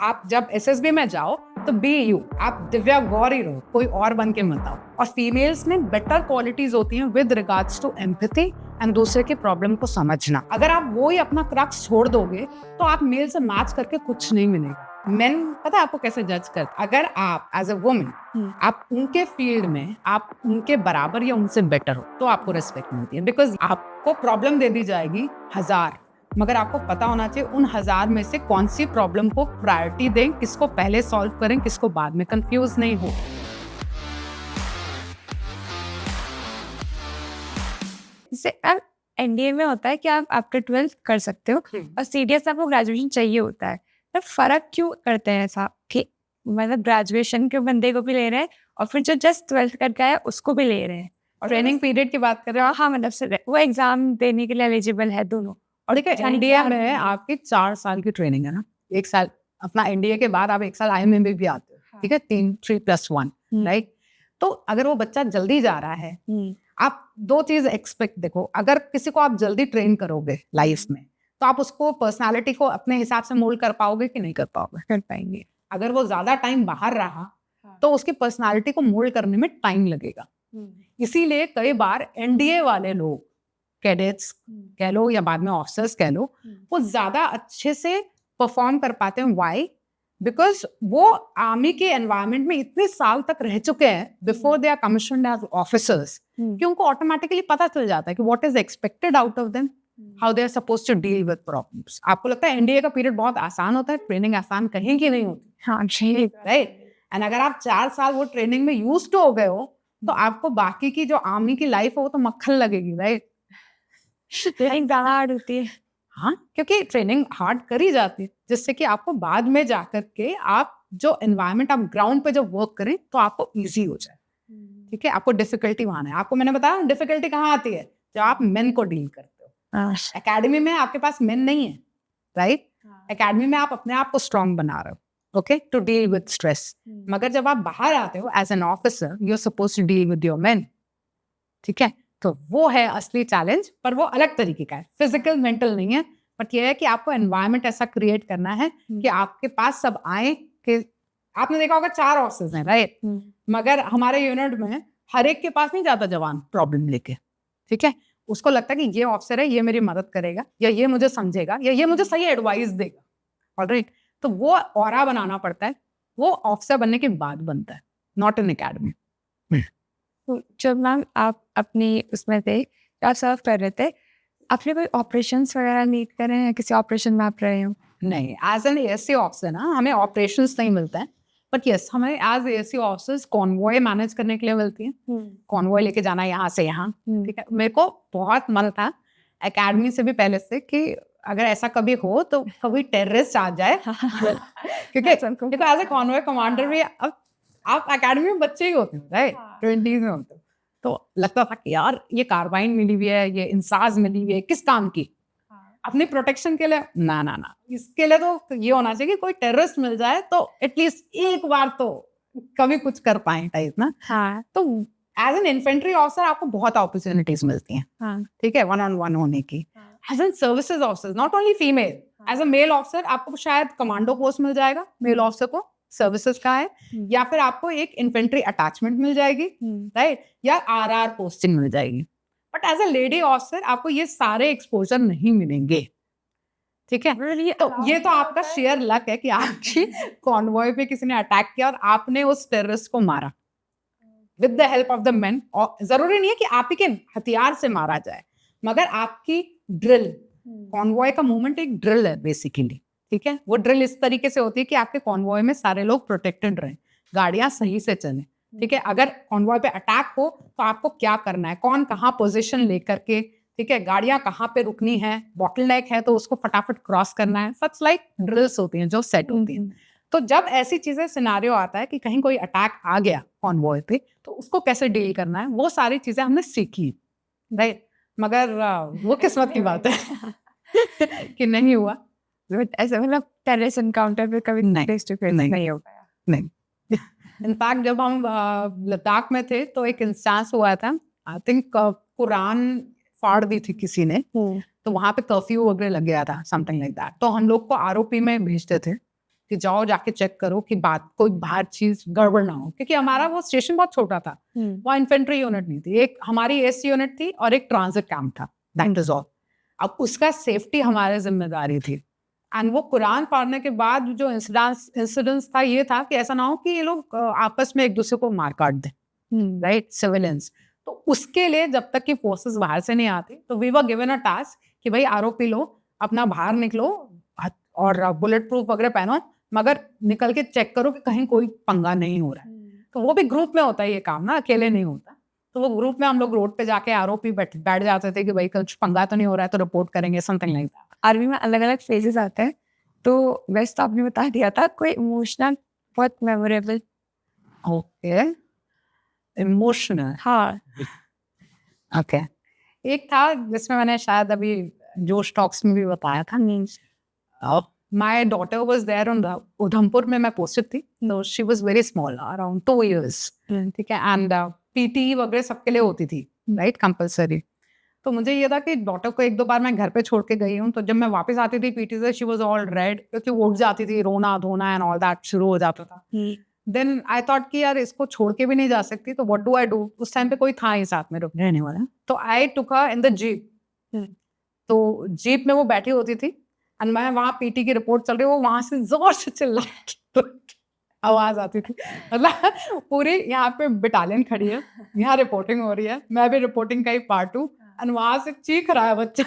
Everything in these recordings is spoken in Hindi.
आप जब एसएसबी में जाओ तो बी यू, आप दिव्या गौरी रहो, कोई और बन के मत आओ। और फीमेल्स में बेटर क्वालिटीज होती हैं with regards to empathy and दूसरे के प्रॉब्लम को समझना। अगर आप वो ही अपना क्रक्स छोड़ दोगे तो आप मेल से मैच करके कुछ नहीं मिलेगा। मेन पता है आपको कैसे जज करते, अगर आप एज अ वुमन आप उनके फील्ड में आप उनके बराबर या उनसे बेटर हो तो आपको रिस्पेक्ट मिलती है। बिकॉज आपको प्रॉब्लम दे दी जाएगी 1000, मगर आपको पता होना चाहिए उन 1000 में से कौन सी प्रॉब्लम को प्रायोरिटी दें, किसको पहले सॉल्व करें, किसको बाद में, कंफ्यूज नहीं हो। जैसे एनडीए में होता है कि आप आफ्टर 12th कर सकते हो और सीडीएस आपको ग्रेजुएशन चाहिए होता है। तो फर्क क्यों करते हैं ऐसा कि मतलब ग्रेजुएशन के बंदे को भी ले रहे हैं और फिर जो जस्ट 12th करके आया उसको भी ले रहे हैं? और ट्रेनिंग पीरियड की बात कर रहे हो? हाँ, मतलब वो एग्जाम देने के लिए एलिजिबल है दोनों। और देखिए एनडीए में आपकी 4 साल की ट्रेनिंग है ना, 1 साल अपना एनडीए के बाद आप 1 साल आईएमएम में भी आते हो, ठीक है, 3+1, राइट। तो अगर वो बच्चा जल्दी जा रहा है, आप 2 चीज एक्सपेक्ट देखो। अगर किसी को आप जल्दी ट्रेन करोगे लाइफ में तो आप उसको पर्सनालिटी को अपने हिसाब से मोल्ड कर पाओगे कि नहीं कर पाओगे? कर पाएंगे। अगर वो ज्यादा टाइम बाहर रहा तो उसकी पर्सनालिटी को मोल्ड करने में टाइम लगेगा। इसीलिए कई बार एनडीए वाले लोग, कैडेट्स कह लो या बाद में ऑफिसर्स कह लो, वो ज्यादा अच्छे से परफॉर्म कर पाते हैं। व्हाई? बिकॉज वो आर्मी के एनवायरनमेंट में इतने साल तक रह चुके हैं before they are commissioned as officers कि उनको ऑटोमेटिकली पता चल जाता है कि what is expected out of them, how they are supposed to deal with problems. आपको लगता है एनडीए का पीरियड बहुत आसान होता है? ट्रेनिंग आसान कहीं की नहीं होती। हाँ, राइट। एंड अगर आप 4 साल वो ट्रेनिंग में यूज्ड हो गए हो तो आपको बाकी की जो आर्मी की लाइफ है वो तो मक्खन लगेगी, राइट। ट्रेनिंग ज़्यादा हार्ड होती है। हाँ, क्योंकि ट्रेनिंग हार्ड करी जाती है जिससे कि आपको बाद में जाकर के आप जो एनवायरनमेंट आप ग्राउंड पे जब वर्क करें तो आपको इजी हो जाए। ठीक है, आपको डिफिकल्टी वहां है। आपको मैंने बताया डिफिकल्टी कहाँ आती है, जब आप मेन को डील करते हो। एकेडमी में आपके पास मेन नहीं है, राइट। एकेडमी में आप अपने आप को स्ट्रांग बना रहे हो, okay, to deal with stress. मगर जब आप बाहर आते हो as an officer, you are supposed to deal with your men, ठीक है। तो वो है असली चैलेंज, पर वो अलग तरीके का है, फिजिकल मेंटल नहीं है। बट ये है कि आपको एनवायरनमेंट ऐसा क्रिएट करना है कि आपके पास सब आए कि आपने देखा होगा 4 ऑफिसर्स हैं, राइट। मगर हमारे यूनिट में हर एक के पास नहीं जाता जवान प्रॉब्लम लेके, ठीक है। उसको लगता है कि ये ऑफिसर है, ये मेरी मदद करेगा, या ये मुझे समझेगा, या ये मुझे सही एडवाइस देगा, ऑलराइट। तो वो ऑरा बनाना पड़ता है, वो ऑफिसर बनने के बाद बनता है, नॉट इन एकेडमी। तो जब मैम आप अपनी उसमें थे, आप सर्व कर रहे थे, आपने कोई ऑपरेशंस वगैरह लीड करे हैं? किसी ऑपरेशन में आप रहे हो? नहीं, एज एन एएससी ऑफिसर ना हमें ऑपरेशंस नहीं मिलता है, बट यस हमें as ASC officers convoy manage करने के लिए मिलती है। कॉन्वॉय लेके जाना यहाँ से यहाँ, ठीक है। मेरे को बहुत मन था एकेडमी से भी पहले से कि अगर ऐसा कभी हो तो कभी टेररिस्ट आ जाए क्योंकि एज ए कॉन्वॉय कमांडर भी अब आप एकेडमी में बच्चे ही होते हैं, राइट, 20s में होते हो, तो लगता था कि यार ये कार्बाइन मिली हुई है, ये इंसाज मिली हुई है, किस काम की? अपनी प्रोटेक्शन के लिए? ना ना ना, इसके लिए तो ये होना चाहिए कि कोई टेररिस्ट मिल जाए तो एटलीस्ट एक बार तो कभी कुछ कर पाए टाइप ना। हाँ। तो एज एन इन्फेंट्री ऑफिसर आपको बहुत अपॉर्चुनिटीज मिलती हैं, हाँ। ठीक है, 1-on-1 होने की। As an services officer, not only female, as a male officer आपको शायद कमांडो पोस्ट मिल जाएगा मेल ऑफिसर को, सर्विसेज का है, या फिर आपको एक इन्फेंट्री अटैचमेंट मिल जाएगी, राइट, या आरआर पोस्टिंग मिल जाएगी। But as a lady officer आपको ये सारे एक्सपोजर नहीं मिलेंगे, ठीक है। तो ये तो आपका शेयर लक है कि आपकी कॉन्वॉय पे किसी ने अटैक किया और आपने उस टेररिस्ट को मारा with the help of the main. जरूरी नहीं है कि आप ही के हथियार से मारा जाए, मगर आपकी ड्रिल, कॉन्वॉय का मूवमेंट एक ड्रिल है बेसिकली, ठीक है। वो ड्रिल इस तरीके से होती है कि आपके कॉन्वॉय में सारे लोग प्रोटेक्टेड रहें, गाड़ियां सही से चलें, ठीक है। अगर कॉन्वॉय पे अटैक हो तो आपको क्या करना है, कौन कहाँ पोजीशन लेकर के, ठीक है, गाड़ियां कहाँ पे रुकनी है, बॉटलनेक है तो उसको फटाफट क्रॉस करना है, सच लाइक ड्रिल्स होती हैं जो सेट होती हैं। तो जब ऐसी चीजें सिनारियो आता है कि कहीं कोई अटैक आ गया कॉन्वॉय पे तो उसको कैसे डील करना है, वो सारी चीजें हमने सीखी, राइट। मगर वो किस्मत की बात है कि नहीं हुआ ऐसा, मतलब टेररिस्ट एनकाउंटर पे कभी फेस टू फेस नहीं हो पाया? नहीं। इनफैक्ट जब हम लद्दाख में थे तो एक इंस्टेंस हुआ था, आई थिंक कुरान फाड़ दी थी किसी ने, तो वहां पे कर्फ्यू वगैरह लग गया था, समथिंग लाइक दैट। तो हम लोग को आरओपी में भेजते थे, कि जाओ जाके चेक करो कि बात कोई बाहर चीज गड़बड़ ना हो, क्योंकि हमारा वो स्टेशन बहुत छोटा था, वो इन्फेंट्री यूनिट नहीं थी, एक हमारी एसी यूनिट थी और एक ट्रांजिट कैंप था, दैट इज ऑल। अब उसका सेफ्टी हमारी जिम्मेदारी थी। एंड वो कुरान पढ़ने के बाद जो इंसिडेंस था ये था कि ऐसा ना हो कि ये लोग आपस में एक दूसरे को मार काट दें, राइट, सिविलियंस। तो उसके लिए जब तक कि फोर्सेस बाहर से नहीं आती तो we were given a task कि भाई आरओपी लो, अपना बाहर निकलो और बुलेट प्रूफ वगैरह पहनो, मगर निकल के चेक करो कि कहीं कोई पंगा नहीं हो रहा है। तो वो भी ग्रुप में होता है ये काम ना, अकेले नहीं होता। तो वो ग्रुप में हम लोग रोड पे जाके आरओपी बैठ जाते थे कि भाई कुछ पंगा तो नहीं हो रहा है तो रिपोर्ट करेंगे, समथिंग लाइक दैट। आर्मी में अलग अलग फेजेस आते हैं, तो वैसे तो आपने बता दिया था, कोई इमोशनल बहुत मेमोरेबल? ओके, इमोशनल, हाँ। ओके। एक था जिसमें मैंने शायद अभी जोश टॉक्स में भी बताया था। My daughter was there on the Udhampur में मैं पोस्टेड थी, तो she was very small, around 2 years, ठीक है। एंड पीटी वगैरह सबके लिए होती थी, राइट, कंपलसरी। तो मुझे ये था कि डॉटर को 1-2 बार मैं घर पे छोड़ के गई हूँ, तो जब मैं वापस आती थी पीटी से, शी वाज ऑल रेड, क्योंकि वो उठ जाती थी, रोना धोना एंड ऑल दैट शुरू हो जाता था। देन आई थॉट कि यार इसको छोड़ के भी नहीं जा सकती, तो व्हाट डू आई डू। उस टाइम पे कोई था ही साथ में रहने वाला, तो आई टुक हर इन द जीप। तो जीप में वो बैठी होती थी एंड मैं वहाँ पीटी की रिपोर्ट चल रही, वो वहां से जोर से चिल्ला आवाज आती थी, मतलब पूरी यहाँ पे बटालियन खड़ी है, यहाँ रिपोर्टिंग हो रही है, मैं भी रिपोर्टिंग का ही पार्ट हूँ, एंड वहां से चीख रहा है बच्चा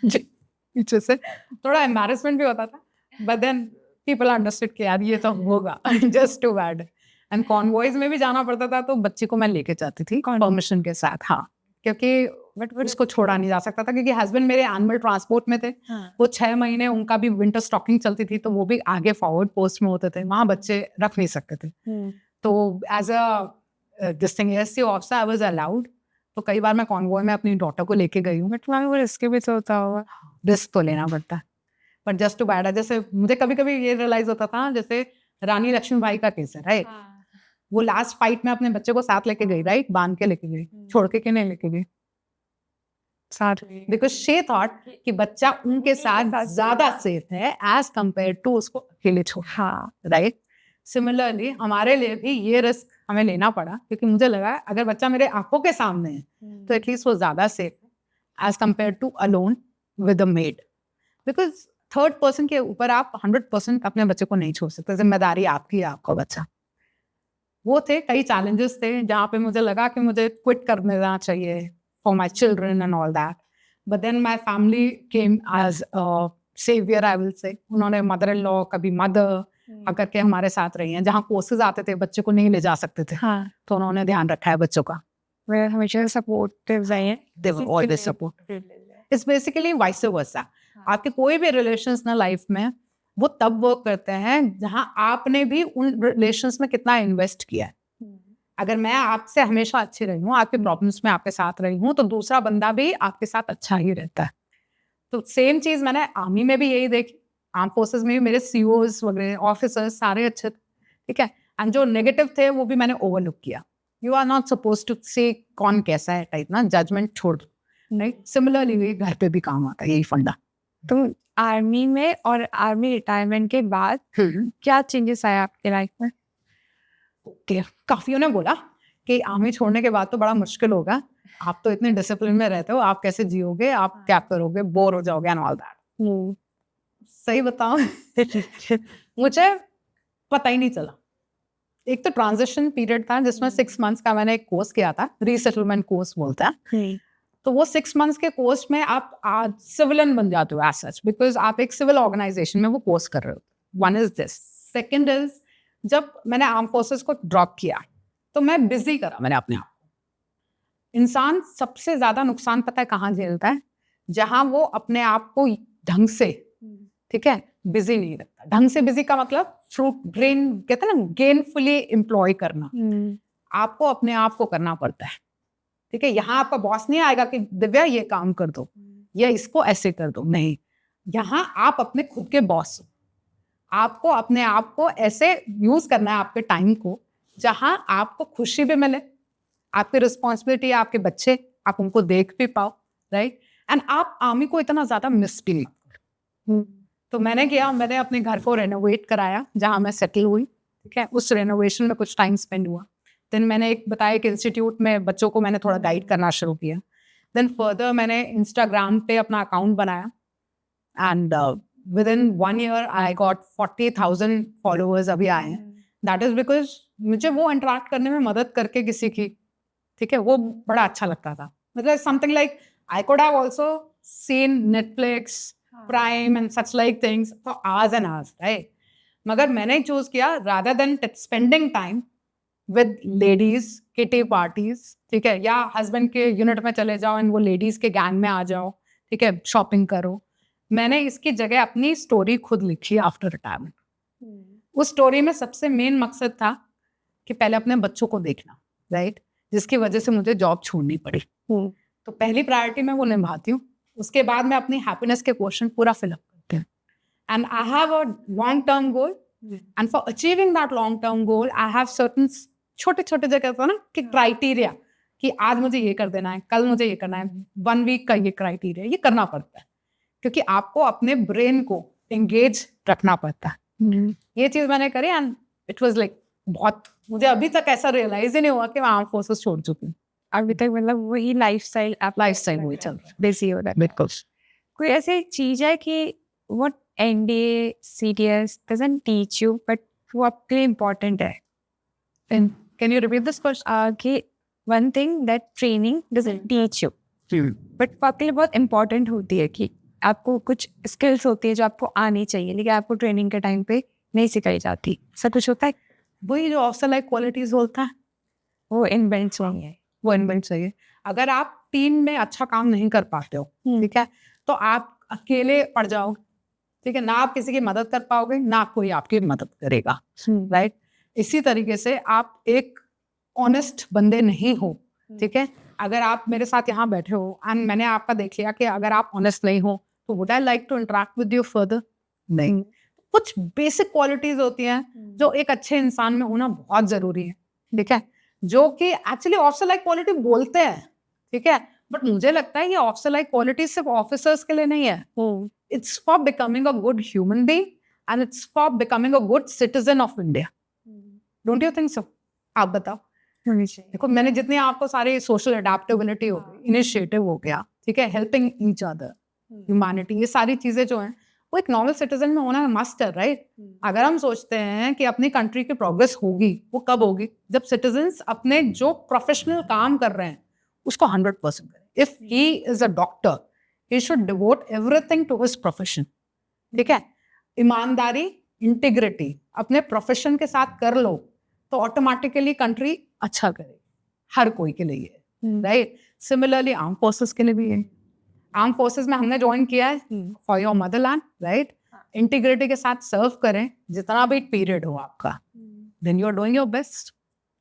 पीछे से। थोड़ा एम्बैरेसमेंट भी होता था, बट देन पीपल अंडरस्टूड कि यार ये तो होगा, just too bad. And convoys में भी जाना पड़ता था, तो बच्ची को मैं लेके जाती थी परमिशन के साथ, हाँ, क्योंकि बट उसको छोड़ा नहीं जा सकता था, क्योंकि हस्बैंड मेरे एनिमल ट्रांसपोर्ट में थे। वो 6 महीने उनका भी विंटर स्टॉकिंग चलती थी, तो वो भी आगे फॉरवर्ड पोस्ट में होते थे, वहाँ बच्चे रख नहीं सकते थे। तो as a distinguished officer I was allowed, तो कई बार मैं कॉन्वॉय में अपनी डॉटर को लेके गई हूँ। बट मैम वो रिस्क भी तो होता होगा। रिस्क तो लेना पड़ता है, बट जस्ट टू बैड। जैसे मुझे कभी कभी ये रियलाइज होता था, जैसे रानी लक्ष्मीबाई का केस है, राइट, वो लास्ट फाइट में अपने बच्चे को साथ लेके गई, राइट, बांध के लेके गई, छोड़ के नहीं लेके गई साथ, बिकॉज शी थॉट कि बच्चा उनके साथ ज्यादा सेफ है एज कंपेयर टू उसको अकेले छोड़, हाँ, राइट। सिमिलरली हमारे लिए भी ये रिस्क हमें लेना पड़ा, क्योंकि मुझे लगा अगर बच्चा मेरे आंखों के सामने है तो एटलीस्ट वो ज्यादा सेफ है as compare to alone with a maid, because third person के ऊपर आप 100% अपने बच्चे को नहीं छोड़ सकते, जिम्मेदारी आपकी है, आपका बच्चा। वो थे कई चैलेंजेस थे जहाँ पे मुझे लगा कि मुझे क्विट कर देना चाहिए for my children and all that, but then my family came as a savior, I will say. उन्होंने mother-in-law, कभी mother आकर के हमारे साथ रही हैं। जहाँ कोर्सेज आते थे बच्चे को नहीं ले जा सकते थे, हाँ, तो उन्होंने ध्यान रखा है बच्चों का। वे हमेशा सपोर्टिव रहे हैं। They were always supportive. It's basically vice versa. आपके कोई भी रिलेशंस ना लाइफ में वो तब वर्क करते हैं जहाँ आपने भी उन रिलेशंस में कितना इन्वेस्ट किया है। अगर मैं आपसे हमेशा अच्छी रही हूँ, आपके प्रॉब्लम्स में आपके साथ रही हूँ, तो दूसरा बंदा भी आपके साथ अच्छा ही रहता है। तो सेम चीज मैंने आर्मी में भी यही देखी, आर्म फोर्सेस में भी मेरे सीओज वगैरह ऑफिसर्स सारे अच्छे थे, ठीक है, एंड जो नेगेटिव थे वो भी मैंने ओवरलुक किया। You are not suppose to say कौन कैसा है टाइप ना, जजमेंट छोड़ दो, राइट। सिमिलरली घर पे भी काम आता है यही फंडा। तो आर्मी में और आर्मी रिटायरमेंट के बाद क्या चेंजेस आए आपके लाइफ में? ओके, काफियों ने बोला कि आर्मी छोड़ने के बाद तो बड़ा मुश्किल होगा, आप तो इतने डिसिप्लिन में रहते हो, आप कैसे जियोगे, आप क्या करोगे, बोर हो जाओगे एंड ऑल दैट। सही बताओ मुझे पता ही नहीं चला। एक तो ट्रांजिशन पीरियड था जिसमें 6 months का मैंने एक कोर्स किया था, रीसेटलमेंट कोर्स बोलता है। तो वो 6 months के कोर्स में आप सिविलियन बन जाते हो एज सच, बिकॉज आप एक सिविल ऑर्गेनाइजेशन में वो कोर्स कर रहे हो। One is this. Second is, जब मैंने आर्म फोर्सेस को ड्रॉप किया तो मैं बिजी करा मैंने अपने आप को। इंसान सबसे ज्यादा नुकसान पता है कहाँ झेलता है? जहां वो अपने आप को ढंग से, ठीक है, बिजी नहीं रखता। ढंग से बिजी का मतलब फ्रूट ब्रेन कहते हैं ना, गेनफुली एम्प्लॉय करना। आपको अपने आप को करना पड़ता है, ठीक है। यहाँ आपका बॉस नहीं आएगा कि दिव्या ये काम कर दो या इसको ऐसे कर दो, नहीं। यहाँ आप अपने खुद के बॉस हो। आपको अपने आप को ऐसे यूज करना है आपके टाइम को जहां आपको खुशी भी मिले, आपकी रिस्पॉन्सिबिलिटी है आपके बच्चे, आप उनको देख भी पाओ, राइट। एंड आप आर्मी को इतना ज्यादा मिस भी नहीं। तो मैंने अपने घर को रेनोवेट कराया जहाँ मैं सेटल हुई, ठीक है। उस रेनोवेशन में कुछ टाइम स्पेंड हुआ। देन मैंने एक इंस्टीट्यूट में बच्चों को मैंने थोड़ा गाइड करना शुरू किया। देन फर्दर मैंने इंस्टाग्राम पे अपना अकाउंट बनाया and with in 1 year I got 40,000 followers अभी आए हैं। दैट इज बिकॉज मुझे वो इंटरेक्ट करने में मदद करके किसी की, ठीक है, वो बड़ा अच्छा लगता था। मतलब something like I could have also seen Netflix, prime and such like things for hours and hours, right. मगर मैंने चूज किया rather than spending time with ladies kitty parties, ठीक है, या हस्बैंड के यूनिट में चले जाओ एंड वो लेडीज के गैंग में आ जाओ, ठीक है, शॉपिंग करो। मैंने इसकी जगह अपनी स्टोरी खुद लिखी आफ्टर रिटायरमेंट। उस स्टोरी में सबसे मेन मकसद था कि पहले अपने बच्चों को देखना, राइट, जिसकी वजह से मुझे जॉब छोड़नी पड़ी। तो पहली प्रायोरिटी मैं वो निभाती हूँ। उसके बाद मैं अपनी हैप्पीनेस के क्वेश्चन पूरा फिलअप करती हूँ and I have a long term goal and for achieving that long term goal I have certain छोटे छोटे जगह होता है ना कि क्राइटेरिया, कि आज मुझे ये कर देना है, कल मुझे ये करना है, 1 week का ये क्राइटेरिया, ये करना पड़ता है क्योंकि आपको अपने ब्रेन को एंगेज रखना पड़ता है। ये चीज मैंने करी एंड इट वाज लाइक बहुत, मुझे अभी तक ऐसा रियलाइज ही नहीं हुआ कि मैं आर्म फोर्सेस छोड़ चुकी हूँ। अभी तक मतलब वही लाइफस्टाइल वही चल रहा है, बेसी हो रहा है। बिल्कुल। कोई ऐसी चीज है कि what NDA CDS doesn't teach you but वो आपके लिए इम्पोर्टेंट है? And can you repeat this question? कि one thing that training doesn't teach you but आपके लिए बहुत इम्पोर्टेंट होती है, कि आपको कुछ स्किल्स होती है जो आपको आनी चाहिए लेकिन आपको ट्रेनिंग के टाइम पे नहीं सिखाई जाती, सब कुछ होता है। वही जो ऑफिसर लाइक क्वालिटीज होता है वो इनबिल्ट होंगे, वो इनबिल्ट चाहिए। अगर आप टीम में अच्छा काम नहीं कर पाते हो, ठीक है, तो आप अकेले पड़ जाओगे, ठीक है, ना आप किसी की मदद कर पाओगे ना कोई आपकी मदद करेगा, राइट। इसी तरीके से आप एक ऑनेस्ट बंदे नहीं हो, ठीक है। अगर आप मेरे साथ यहाँ बैठे हो एंड मैंने आपका देख लिया कि अगर आप ऑनेस्ट नहीं हो तो would I like to interact with you further? नहीं। कुछ बेसिक क्वालिटीज होती हैं जो एक अच्छे इंसान में होना बहुत जरूरी है, ठीक है, जो कि एक्चुअली ऑफिसर लाइक क्वालिटी बोलते हैं, ठीक है, बट मुझे लगता है ये ऑफिसर लाइक क्वालिटी सिर्फ ऑफिसर्स के लिए नहीं है। It's for becoming a good human being and it's for becoming a good citizen of India. Don't you think so? आप बताओ। देखो, मैंने जितनी आपको सारी सोशल अडेप्टेबिलिटी हो गई, इनिशिएटिव हो गया, ठीक है, हेल्पिंग ईच अदर, ह्यूमैनिटी, ये सारी चीजें जो हैं वो एक नॉर्मल सिटीजन में होना मस्ट है, राइट। अगर हम सोचते हैं कि अपनी कंट्री की प्रोग्रेस होगी, वो कब होगी? जब सिटीजन्स अपने जो प्रोफेशनल काम कर रहे हैं उसको 100% करें। If he is a doctor, he should devote everything to his profession, ठीक है। ईमानदारी, इंटीग्रिटी अपने प्रोफेशन के साथ कर लो तो ऑटोमेटिकली कंट्री अच्छा करे, हर कोई के लिए, राइट। सिमिलरली आर्म फोर्सेस के लिए भी है। आर्म फोर्सेस में हमने ज्वाइन किया है for your motherland, right. Integrity के साथ सर्व करें जितना भी पीरियड हो आपका, then you are doing your best.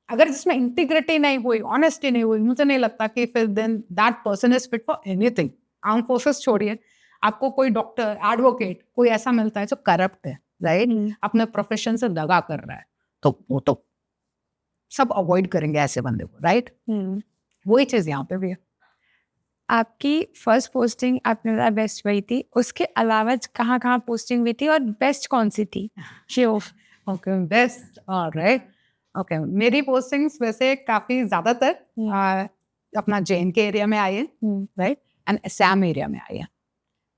अगर जिसमें इंटीग्रिटी नहीं हुई, ऑनेस्टी नहीं हुई, मुझे नहीं लगता कि फिर then that person is fit for anything. Arm forces छोड़िए, आपको कोई डॉक्टर, एडवोकेट कोई ऐसा मिलता है जो करप्ट है, राइट, अपने प्रोफेशन से दगा कर रहा है, तो वो तो सब अवॉइड करेंगे ऐसे बंदे को, राइट। वही चीज यहाँ पे भी है। आपकी फर्स्ट पोस्टिंग आपने बताया बेस्ट वही थी, उसके अलावा कहाँ पोस्टिंग हुई थी और बेस्ट कौन सी थी? Okay, best, alright. ओके, मेरी पोस्टिंग्स वैसे काफी ज्यादातर अपना जे.एन.के एरिया में आई है, राइट, एंड असम एरिया में आई है।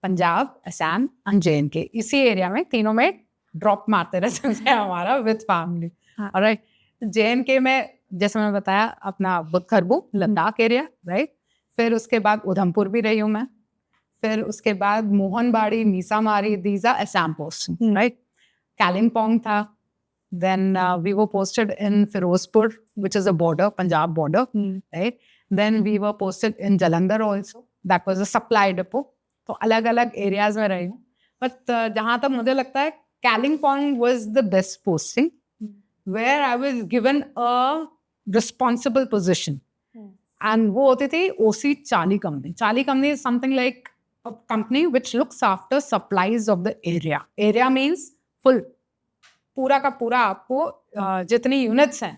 पंजाब, असम एंड जे.एन.के, इसी एरिया में तीनों में ड्रॉप मारते रहते हैं हमारा विद फैमिली, ऑलराइट। जे.एन.के में जैसे मैंने बताया अपना बुदखरबू, लद्दाख एरिया, राइट। फिर उसके बाद उधमपुर भी रही हूँ मैं, फिर उसके बाद Mohanbari, Misamari, these are Assam posts, right. Kalimpong था, then we were posted in Firozpur, which is a border, Punjab border, right. Then we were posted in Jalandhar also, that was a supply depot. तो अलग अलग areas में रही हूँ, but जहाँ तक मुझे लगता है Kalimpong was the best posting, where I was given a responsible position, and वो होती थी OC Charlie company. Charlie company is something like a company which looks after supplies of the area. Area means full, पूरा का पूरा आपको जितनी यूनिट्स हैं,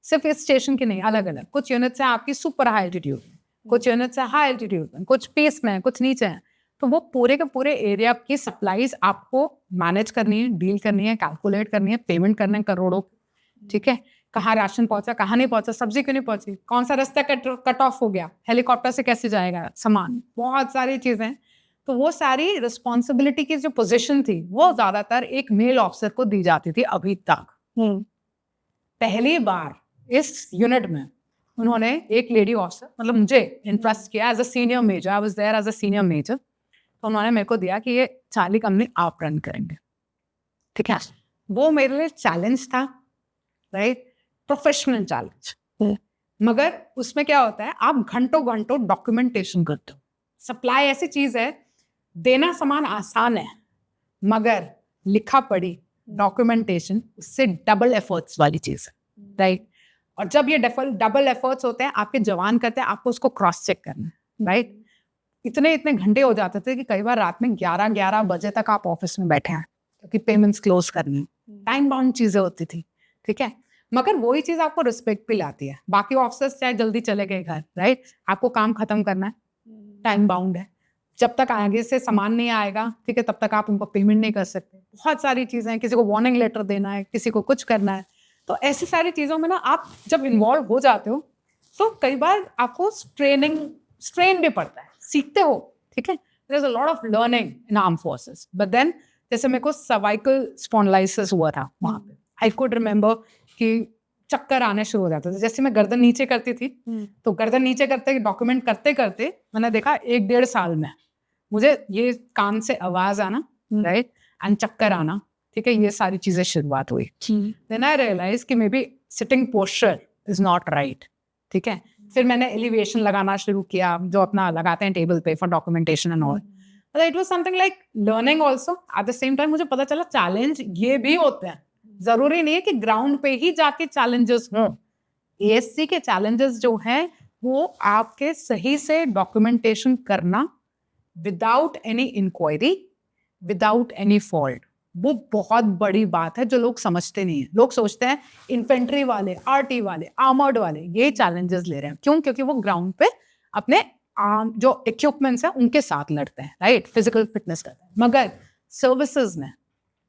सिर्फ इस स्टेशन की नहीं, अलग अलग कुछ यूनिट्स हैं आपकी सुपर हाई एल्टीट्यूड में, कुछ यूनिट्स हैं हाई एल्टीट्यूड में, कुछ पीस में, कुछ नीचे हैं, तो वो पूरे के पूरे एरिया की सप्लाईज आपको मैनेज करनी है, डील करनी है, कैलकुलेट करनी है, पेमेंट करना है करोड़ों, ठीक है। कहाँ राशन पहुंचा, कहाँ नहीं पहुंचा, सब्जी क्यों नहीं पहुंची, कौन सा रास्ता कट ऑफ हो गया, हेलीकॉप्टर से कैसे जाएगा सामान, बहुत सारी चीजें। तो वो सारी रिस्पॉन्सिबिलिटी की जो पोजीशन थी वो ज्यादातर एक मेल ऑफिसर को दी जाती थी अभी तक। पहली बार इस यूनिट में उन्होंने एक लेडी ऑफिसर, मतलब मुझे इंटरेस्ट किया as a senior major, I was there as a senior major, तो उन्होंने मेरे को दिया कि ये चार्ली कंपनी आप रन करेंगे, ठीक है। वो मेरे लिए चैलेंज था, राइट, प्रोफेशनल चैलेंज। मगर उसमें क्या होता है, आप घंटों घंटों डॉक्यूमेंटेशन करते हो। सप्लाई ऐसी चीज है, देना सामान आसान है, मगर लिखा पढ़ी डॉक्यूमेंटेशन उससे डबल एफर्ट्स वाली चीज है, राइट। और जब ये डबल एफर्ट्स होते हैं, आपके जवान करते हैं, आपको उसको क्रॉस चेक करना है, राइट। इतने घंटे हो जाते थे कि कई बार रात में 11 बजे तक आप ऑफिस में बैठे हैं क्योंकि पेमेंट्स क्लोज करनी, टाइम बाउंड चीजें होती थी, ठीक है। मगर वही चीज आपको रिस्पेक्ट भी लाती है। बाकी ऑफिसर्स चाहे जल्दी चले गए घर, राइट, आपको काम खत्म करना है, टाइम बाउंड है, जब तक आगे से सामान नहीं आएगा, ठीक है, तब तक आप उनको पेमेंट नहीं कर सकते। बहुत सारी चीजें हैं, किसी को वार्निंग लेटर देना है, किसी को कुछ करना है। तो ऐसी सारी चीजों में ना आप जब इन्वॉल्व हो जाते हो तो कई बार आपको स्ट्रेन भी पड़ता है, सीखते हो, ठीक है। There is a lot of learning in arm forces. But then जैसे मेरे को सर्वाइकल स्पॉन्डिलाइटिस हुआ था वहां पे, आई कुड रिमेम्बर कि चक्कर आने शुरू हो जाते थे। जैसे मैं गर्दन नीचे करती थी, तो गर्दन नीचे करते डॉक्यूमेंट करते करते मैंने देखा 1-1.5 साल में मुझे ये कान से आवाज आना, राइट, एंड चक्कर आना, ठीक है, ये सारी चीजें शुरुआत हुई। देन आई रियलाइज कि may be sitting posture is not right, ठीक है। फिर मैंने एलिवेशन लगाना शुरू किया, जो अपना लगाते हैं टेबल पे for documentation and all. It was something like learning also. At the same time मुझे पता चला चैलेंज ये भी होते हैं, जरूरी नहीं है कि ग्राउंड पे ही जाके चैलेंजेस हों। एएससी के चैलेंजेस जो हैं वो आपके सही से डॉक्यूमेंटेशन करना without any inquiry, without any fault, वो बहुत बड़ी बात है जो लोग समझते नहीं है। लोग सोचते हैं इन्फेंट्री वाले, आरटी वाले, आर्मर्ड वाले ये चैलेंजेस ले रहे हैं। क्यों? क्योंकि वो ग्राउंड पे अपने जो इक्विपमेंट्स हैं उनके साथ लड़ते हैं, राइट, फिजिकल फिटनेस करते हैं। मगर सर्विसेज में,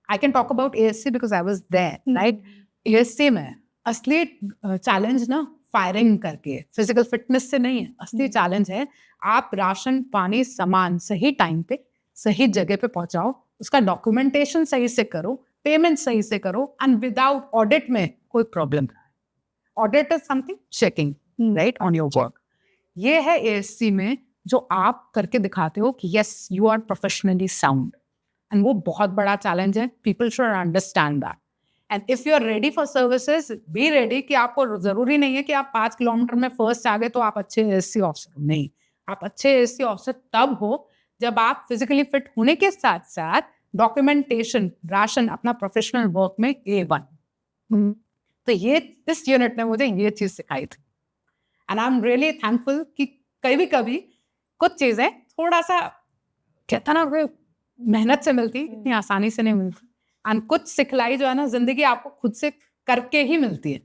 I can talk about ASC because I was there, right. ASC में असली चैलेंज ना फायरिंग करके फिजिकल फिटनेस से नहीं है। असली चैलेंज है आप राशन पानी सामान सही टाइम पे सही जगह पे पहुंचाओ, उसका डॉक्यूमेंटेशन सही से करो, पेमेंट सही से करो, एंड विदाउट ऑडिट में कोई प्रॉब्लम ना है। Audit is something checking, right, on your work. ये है एएससी में जो आप करके दिखाते हो कि yes you are professionally sound, and वो बहुत बड़ा चैलेंज है। People should understand that. And if you are ready for services, be ready कि आपको जरूरी नहीं है कि आप 5 किलोमीटर में फर्स्ट आ गए तो आप अच्छे एएससी ऑफिसर हो। नहीं, आप अच्छे एएससी ऑफिसर तब हो जब आप फिजिकली फिट होने के साथ साथ डॉक्यूमेंटेशन, राशन, अपना प्रोफेशनल वर्क में A1। तो ये इस यूनिट ने मुझे ये चीज सिखाई थी, and I am really thankful कि कभी कुछ चीजें थोड़ा सा कहता ना मेहनत से मिलती, इतनी आसानी से नहीं मिलती। एंड कुछ सिखलाई जो है ना जिंदगी आपको खुद से करके ही मिलती है।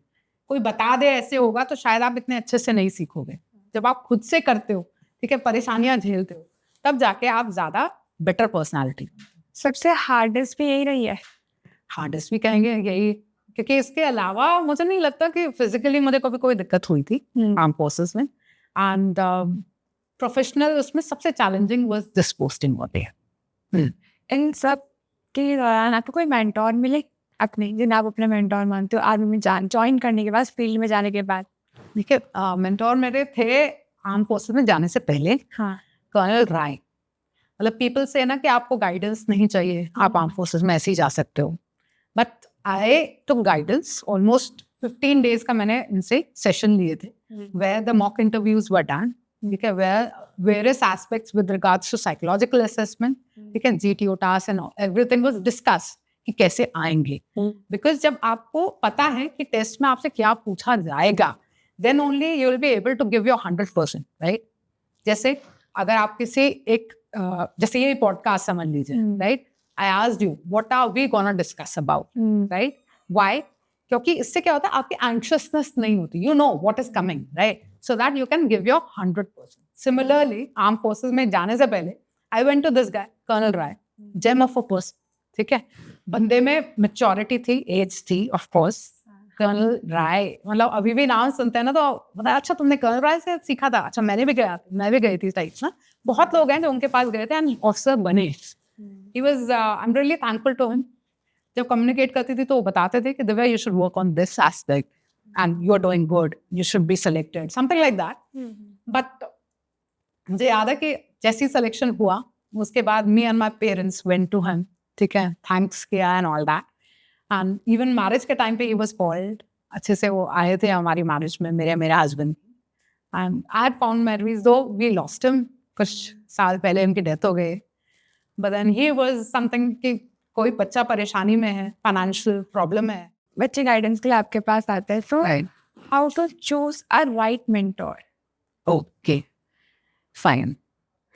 कोई बता दे ऐसे होगा तो शायद आप इतने अच्छे से नहीं सीखोगे। जब आप खुद से करते हो, ठीक है, परेशानियां झेलते हो, तब जाके आप ज्यादा बेटर पर्सनालिटी। सबसे हार्डेस्ट भी यही रही है? हार्डेस्ट भी कहेंगे यही, क्योंकि इसके अलावा मुझे नहीं लगता कि फिजिकली मुझे कभी कोई दिक्कत हुई थी आर्म फोर्सेस में। एंड प्रोफेशनल उसमें सबसे चैलेंजिंग वाज दिस पोस्टिंग होती है। इन सब के दौरान आपको कोई मेंटोर मिले अपने, जिन्हें आप अपने मेंटोर मानते हो आर्मी में ज्वाइन करने के बाद, फील्ड में जाने के बाद? देखिए, मेंटोर मेरे थे आर्म फोर्सेस में जाने से पहले, हाँ, कर्नल राय। मतलब पीपल से ना कि आपको गाइडेंस नहीं चाहिए, आप आर्म फोर्सेस में ऐसे ही जा सकते हो। But I took guidance. Almost 15 days का मैंने इनसे सेशन लिए थे, where the mock interviews were done, ठीक है, where various aspects with regards to psychological assessment, ठीक है, GTO task and everything was discuss कि कैसे आएंगे। बिकॉज जब आपको पता है कि टेस्ट में आपसे क्या पूछा जाएगा, then only you will be able to give your 100%, right? जैसे अगर आप किसी एक जैसे ये पॉडकास्ट समझ लीजिए, right? I asked you, what are we gonna discuss about, right? Why? क्योंकि इससे क्या होता है, आपकी anxiousness नहीं होती, you know what is coming, right? So that you can give your 100%. Similarly, armed forces में जाने से पहले I went to this guy colonel Rai, gem of a person, ठीक है, बंदे में मैच्योरिटी थी, एज थी, ऑफ कोर्स। कर्नल राय, मतलब अभी भी नाम सुनते हैं ना तो बताया अच्छा तुमने कर्नल राय से सीखा था, अच्छा मैं भी गई थी टाइप्स ना। बहुत लोग हैं जो उनके पास गए थे एंड ऑफिसर बने। He was I am really thankful to him. जब कम्युनिकेट करती थी तो वो बताते थे कि Divya you should work on this aspect and you are doing good, you should be selected, something like that. But मुझे याद है कि जैसी सिलेक्शन हुआ उसके बाद me and my parents went to him, ठीक है, थैंक्स किया and all that. And even marriage के टाइम पे ही वाज कॉल्ड, अच्छे से वो आए थे हमारी मैरिज में, मेरे husband. And I had found marriage though we lost him, कुछ साल पहले उनकी डेथ हो गई। But then he was something कि कोई बच्चा परेशानी में है, फाइनेंशियल प्रॉब्लम है, बच्चे गाइडेंस के लिए आपके पास आते हैं, तो right, how to choose a right mentor? Okay fine.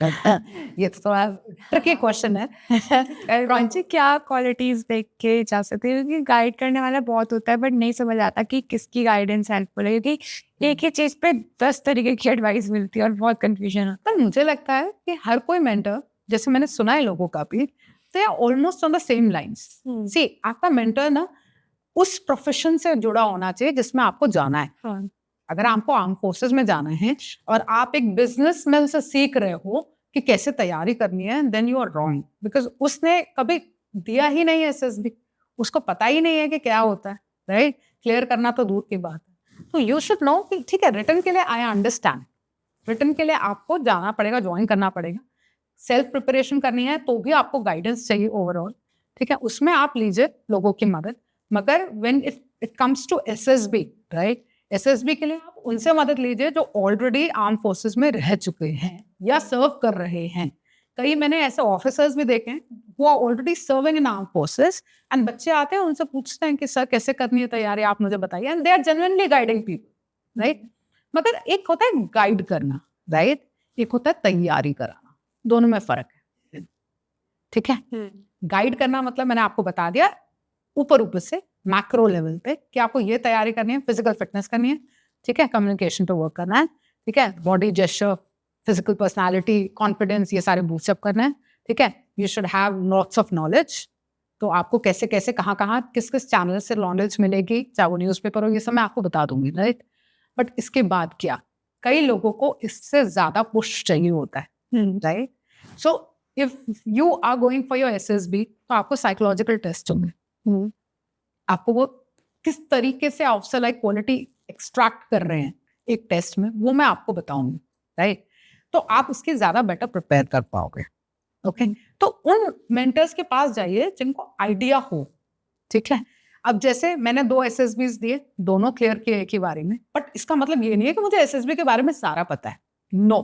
ये तो थोड़ा ट्रिकी क्वेश्चन है। रॉन्ची, क्या क्वालिटीज देख के जा सकते हैं? क्योंकि गाइड करने वाला बहुत होता है बट नहीं समझ आता कि किसकी गाइडेंस हेल्पफुल है, क्योंकि एक ही चीज पे 10 तरीके की एडवाइस मिलती है और बहुत कंफ्यूजन होता पर मुझे लगता है कि हर कोई मेंटर, जैसे मैंने सुना है लोगों का भी, they are almost on the same lines. See आपका मेंटर ना उस प्रोफेशन से जुड़ा होना चाहिए जिसमें आपको जाना है। है। अगर आपको आर्म फोर्सेस में जाना है और आप एक बिजनेस में से सीख रहे हो कि कैसे तैयारी करनी है, then you are wrong, because उसने कभी दिया ही नहीं है एसएसबी, उसको पता ही नहीं है कि क्या होता है, राइट? क्लियर करना तो दूर की बात है। तो यू शुड नो कि ठीक है, रिटर्न के लिए आई अंडरस्टैंड, रिटर्न के लिए आपको जाना पड़ेगा, ज्वाइन करना पड़ेगा, सेल्फ प्रिपरेशन करनी है तो भी आपको गाइडेंस चाहिए ओवरऑल, ठीक है, उसमें आप लीजिए लोगों की मदद। मगर when it comes to SSB, right, SSB के लिए आप उनसे मदद लीजिए जो ऑलरेडी आर्म फोर्सेस में रह चुके हैं या सर्व कर रहे हैं। कई मैंने ऐसे ऑफिसर्स भी देखे हैं वो are already serving in arm forces, and बच्चे आते हैं उनसे पूछते हैं कि सर कैसे करनी है तैयारी, आप मुझे बताइए, and they are genuinely guiding people, right. मगर एक होता है गाइड करना, राइट, एक होता है तैयारी कराना, दोनों में फर्क है, ठीक है। गाइड करना मतलब मैंने आपको बता दिया ऊपर से मैक्रो लेवल पे कि आपको ये तैयारी करनी है, फिजिकल फिटनेस करनी है, ठीक है, कम्युनिकेशन पे वर्क करना है, ठीक है, body gesture, physical personality, confidence, ये सारे बूस्टअप करना है, ठीक है। You should have lots of knowledge, तो आपको कैसे कैसे कहाँ कहाँ किस किस चैनल से नॉलेज मिलेगी, चाहे वो न्यूज़पेपर हो, ये सब मैं आपको बता दूंगी, राइट। बट इसके बाद क्या, कई लोगों को इससे ज्यादा पुश चाहिए होता है, right. So if you are going for your SSB तो आपको साइकोलॉजिकल टेस्ट होंगे, आपको वो किस तरीके से ऑफिसर लाइक क्वालिटी एक्सट्रैक्ट कर रहे हैं एक टेस्ट में, वो मैं आपको बताऊंगी, राइट। तो आप उसके ज्यादा बेटर प्रिपेयर कर पाओगे, ओके। तो उन मेंटर्स के पास जाइए जिनको आइडिया हो, ठीक है। अब जैसे मैंने 2 एसएसबीज दिए, दोनों क्लियर किए एक ही बारी में, बट इसका मतलब ये नहीं है कि मुझे एसएसबी के बारे में सारा पता है, नो।